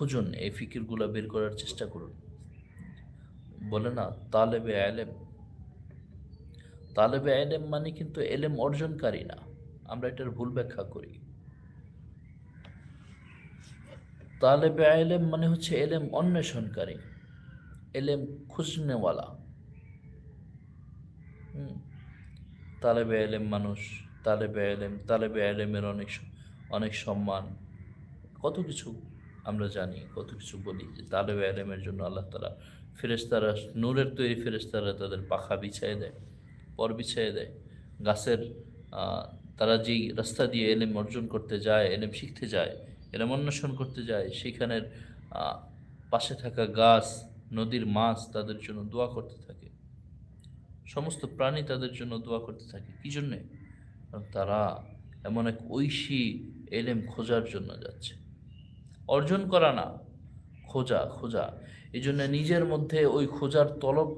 খুঁজুন, এই ফিকিরগুলো বের করার চেষ্টা করুন। বলে না তালেবে আলেম, তালেবে আলেম মানে কিন্তু এলেম অর্জনকারী না। আমরা এটার ভুল ব্যাখ্যা করি। তালেবে আলেম মানে হচ্ছে এলেম অন্বেষণকারী, এলেম খুঁজনেওয়ালা। হুম, তালেবে এলেম মানুষ, তালেবে এলেম, তালেবে এলেমের অনেক সম্মান, কত কিছু আমরা জানি, কত কিছু বলি যে তালেবে এলেমের জন্য আল্লাহ তালা ফেরেশতারা, নূরের তৈরি ফেরেশতারা তাদের পাখা বিছিয়ে দেয়, পর বিছিয়ে দেয়। গাছের তারা যেই রাস্তা দিয়ে এলেম অর্জন করতে যায়, এলেম শিখতে যায়, এলেম অন্বেষণ করতে যায়, সেখানের আহ, পাশে থাকা গাছ, নদীর মাছ তাদের জন্য দোয়া করতে থাকে, সমস্ত প্রাণী তাদের জন্য দোয়া করতে থাকে। কি জন্যে? কারণ তারা এমন এক ঐশী এলেম খোঁজার জন্য যাচ্ছে, অর্জন করা না, খোঁজা খোঁজা। এই জন্য নিজের মধ্যে ওই খোঁজার তলব